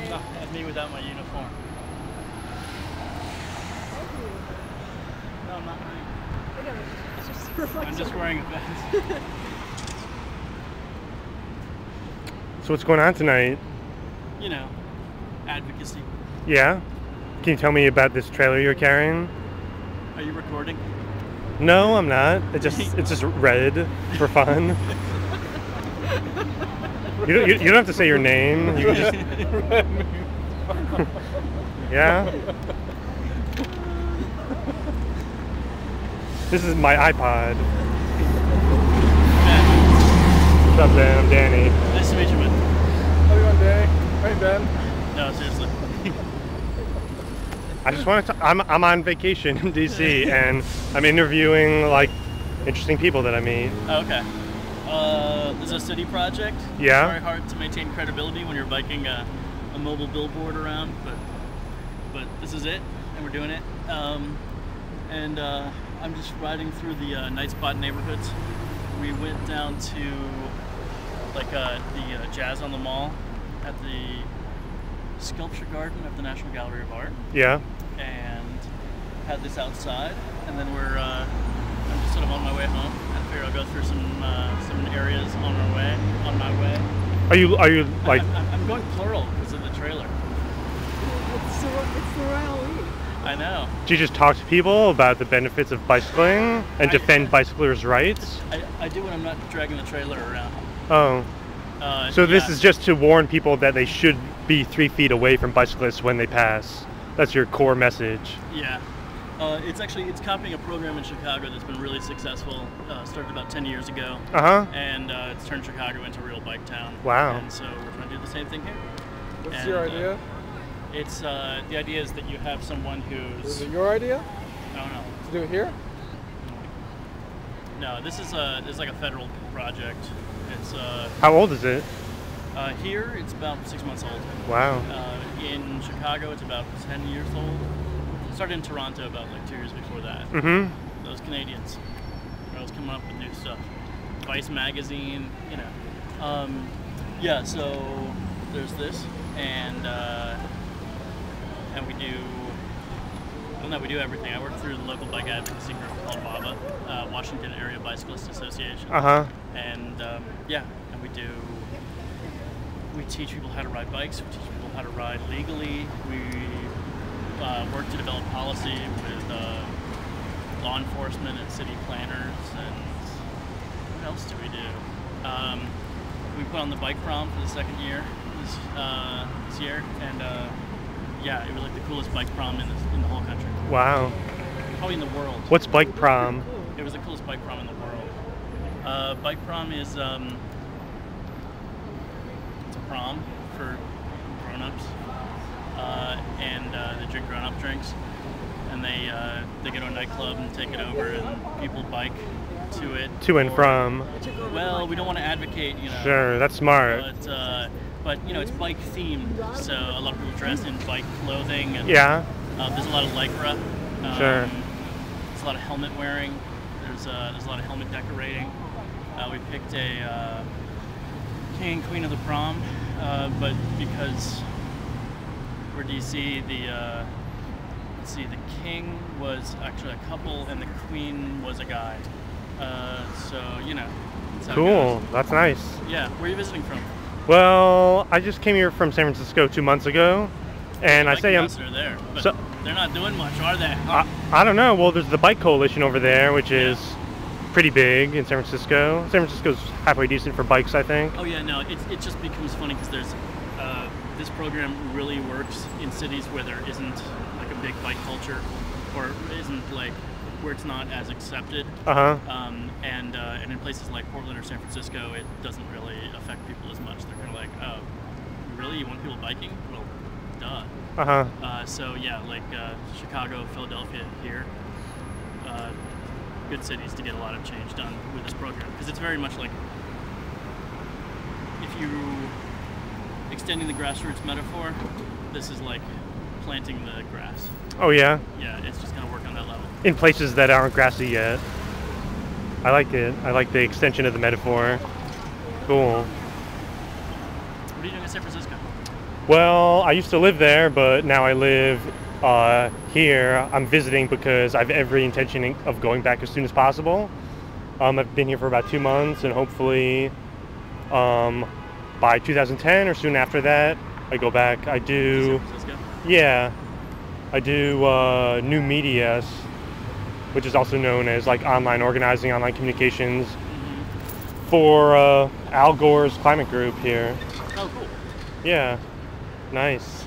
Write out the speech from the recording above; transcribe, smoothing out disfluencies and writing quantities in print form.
Not at me without my uniform. No, I'm not wearing. I know. It's just a reflection. I'm just wearing a vest. So what's going on tonight? You know, advocacy. Yeah? Can you tell me about this trailer you're carrying? Are you recording? No, I'm not. It's just red for fun. You don't have to say your name. You can just yeah. This is my iPod. Ben. What's up, Dan? I'm Danny. Nice to meet you, man. How you doing, Danny? Hey, Ben. No, seriously. I just want to. I'm on vacation in DC, and I'm interviewing like interesting people that I meet. Okay. This is a city project. Yeah. It's very hard to maintain credibility when you're biking a mobile billboard around, but this is it, and we're doing it. I'm just riding through the night spot neighborhoods. We went down to like the Jazz on the Mall at the Sculpture Garden of the National Gallery of Art. Yeah. And had this outside, and then I'm just sort of on my way home. I figure I'll go through some areas on my way. Are you like? I'm going plural because of the trailer. It's the royal we. I know. Do you just talk to people about the benefits of bicycling and defend bicyclers' rights? I do when I'm not dragging the trailer around. Oh. So this yeah. is just to warn people that they should be 3 feet away from bicyclists when they pass. That's your core message. Yeah. It's copying a program in Chicago that's been really successful. Started about 10 years ago. And it's turned Chicago into a real bike town. Wow. And so we're trying to do the same thing here. What's your idea? It's the idea is that you have someone who's. Is it your idea? No. To do it here? No, this is like a federal project. It's How old is it? here it's about 6 months old. Wow. In Chicago it's about 10 years old. It started in Toronto about like 2 years before that. Mm-hmm. Those Canadians, they're always coming up with new stuff. Vice magazine, you know. Yeah, so there's this, and we do. Well, no, we do everything. I work through the local bike advocacy group called WABA, Washington Area Bicyclist Association. And yeah, and we teach people how to ride bikes. We teach people how to ride legally. We work to develop policy with law enforcement and city planners. And what else do we do? We put on the bike prom for the second year this year, and yeah, it was like the coolest bike prom in the whole country. Wow. Probably in the world. What's bike prom? It was the coolest bike prom in the world. Bike prom is it's a prom for grown-ups, and they drink grown-up drinks, and they go to a nightclub and take it over, and people bike to it. To and from. Well, we don't want to advocate, you know. Sure, that's smart. But you know, it's bike themed, so a lot of people dress in bike clothing. And, yeah. There's a lot of lycra. Sure. There's a lot of helmet wearing. There's a lot of helmet decorating. We picked a king and queen of the prom, but because we're DC, the king was actually a couple and the queen was a guy. So you know. Cool. That's nice. Yeah. Where are you visiting from? Well, I just came here from San Francisco 2 months ago, and I say I'm there, but so, they're not doing much, are they? I don't know. Well, there's the Bike Coalition over there, which is pretty big in San Francisco. San Francisco's halfway decent for bikes, I think. Oh yeah, no, it just becomes funny because there's this program really works in cities where there isn't like a big bike culture, or isn't like where it's not as accepted. And in places like Portland or San Francisco, it doesn't really affect people as much. They're kind of like, oh, really? You want people biking? Well, duh. So yeah, like Chicago, Philadelphia, here, good cities to get a lot of change done with this program, because it's very much like if you extending the grassroots metaphor, this is like planting the grass. Oh yeah? Yeah, it's just going to work on that level. In places that aren't grassy yet. I like it. I like the extension of the metaphor. Cool. What are you doing in San Francisco? Well, I used to live there, but now I live here. I'm visiting because I have every intention of going back as soon as possible. I've been here for about 2 months, and hopefully by 2010 or soon after that, I go back. I do, San Francisco? yeah, I do new media, which is also known as like online organizing, online communications for Al Gore's climate group here. Oh, cool. Yeah, nice.